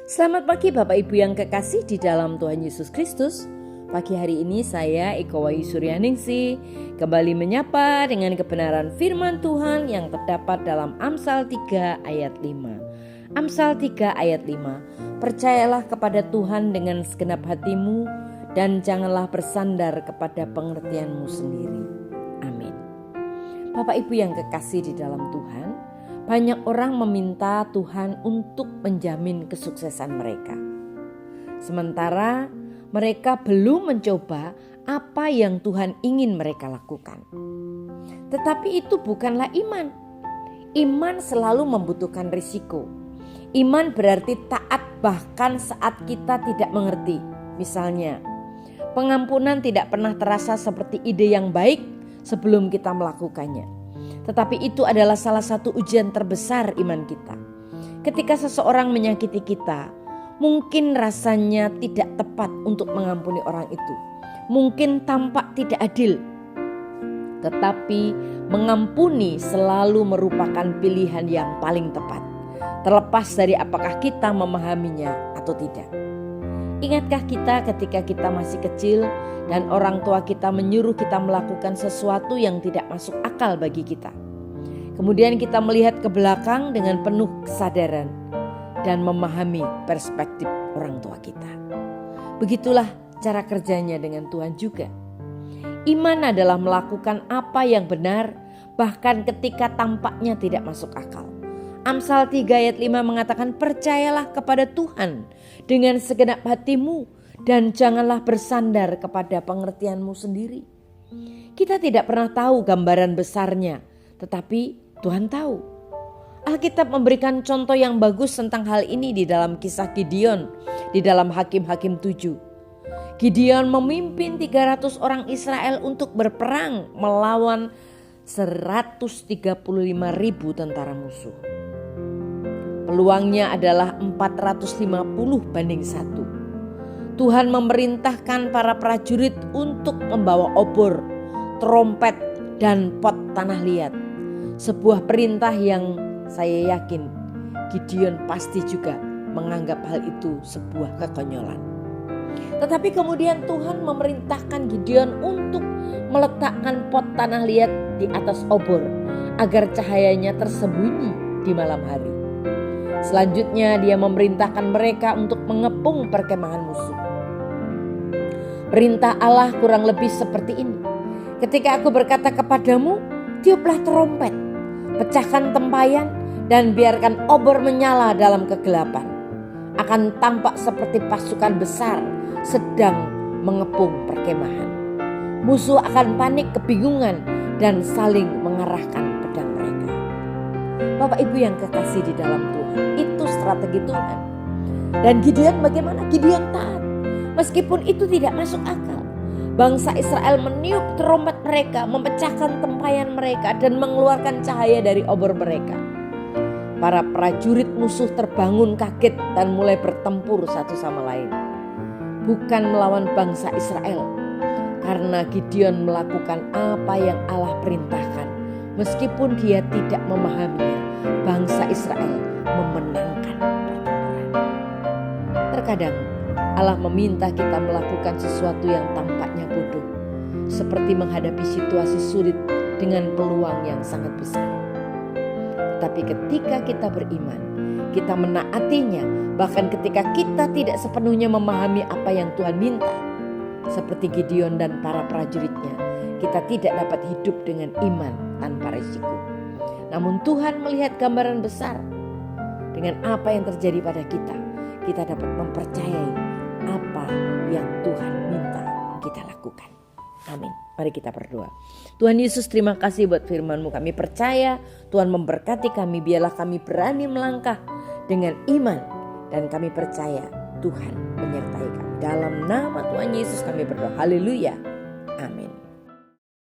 Selamat pagi Bapak Ibu yang kekasih di dalam Tuhan Yesus Kristus. Pagi hari ini saya Iko Wahyu Suryaningsih kembali menyapa dengan kebenaran firman Tuhan yang terdapat dalam Amsal 3 ayat 5. Amsal 3 ayat 5. Percayalah kepada Tuhan dengan segenap hatimu dan janganlah bersandar kepada pengertianmu sendiri. Amin. Bapak Ibu yang kekasih di dalam Tuhan, banyak orang meminta Tuhan untuk menjamin kesuksesan mereka. Sementara mereka belum mencoba apa yang Tuhan ingin mereka lakukan. Tetapi itu bukanlah iman. Iman selalu membutuhkan risiko. Iman berarti taat bahkan saat kita tidak mengerti. Misalnya, pengampunan tidak pernah terasa seperti ide yang baik sebelum kita melakukannya. Tetapi itu adalah salah satu ujian terbesar iman kita. Ketika seseorang menyakiti kita, mungkin rasanya tidak tepat untuk mengampuni orang itu. Mungkin tampak tidak adil. Tetapi mengampuni selalu merupakan pilihan yang paling tepat. Terlepas dari apakah kita memahaminya atau tidak. Ingatkah kita ketika kita masih kecil dan orang tua kita menyuruh kita melakukan sesuatu yang tidak masuk akal bagi kita. Kemudian kita melihat ke belakang dengan penuh kesadaran dan memahami perspektif orang tua kita. Begitulah cara kerjanya dengan Tuhan juga. Iman adalah melakukan apa yang benar bahkan ketika tampaknya tidak masuk akal. Amsal 3 ayat 5 mengatakan, percayalah kepada Tuhan dengan segenap hatimu dan janganlah bersandar kepada pengertianmu sendiri. Kita tidak pernah tahu gambaran besarnya, tetapi Tuhan tahu. Alkitab memberikan contoh yang bagus tentang hal ini di dalam kisah Gideon, di dalam Hakim-Hakim 7. Gideon memimpin 300 orang Israel untuk berperang melawan 135.000 tentara musuh. Peluangnya adalah 450-1. Tuhan memerintahkan para prajurit untuk membawa obor, trompet, dan pot tanah liat. Sebuah perintah yang saya yakin Gideon pasti juga menganggap hal itu sebuah kekonyolan. Tetapi kemudian Tuhan memerintahkan Gideon untuk meletakkan pot tanah liat di atas obor agar cahayanya tersembunyi di malam hari. Selanjutnya dia memerintahkan mereka untuk mengepung perkemahan musuh. Perintah Allah kurang lebih seperti ini. Ketika aku berkata kepadamu, tiuplah trompet, pecahkan tempayan dan biarkan obor menyala dalam kegelapan. Akan tampak seperti pasukan besar sedang mengepung perkemahan. Musuh akan panik kebingungan dan saling mengarahkan pedang mereka. Bapak Ibu yang kekasih di dalam Tuhan, itu strategi Tuhan. Dan Gideon bagaimana? Gideon taat. Meskipun itu tidak masuk akal. Bangsa Israel meniup trompet mereka, memecahkan tempayan mereka dan mengeluarkan cahaya dari obor mereka. Para prajurit musuh terbangun kaget dan mulai bertempur satu sama lain. Bukan melawan bangsa Israel. Karena Gideon melakukan apa yang Allah perintahkan. Meskipun dia tidak memahaminya, bangsa Israel memenangkan pertempuran. Terkadang Allah meminta kita melakukan sesuatu yang tampaknya bodoh, seperti menghadapi situasi sulit dengan peluang yang sangat besar. Tetapi ketika kita beriman, kita menaatinya, bahkan ketika kita tidak sepenuhnya memahami apa yang Tuhan minta, seperti Gideon dan para prajuritnya, kita tidak dapat hidup dengan iman tanpa risiko. Namun Tuhan melihat gambaran besar. Dengan apa yang terjadi pada kita, kita dapat mempercayai apa yang Tuhan minta kita lakukan. Amin. Mari kita berdoa. Tuhan Yesus, terima kasih buat firman-Mu. Kami percaya Tuhan memberkati kami. Biarlah kami berani melangkah dengan iman. Dan kami percaya Tuhan menyertai kami. Dalam nama Tuhan Yesus kami berdoa. Haleluya.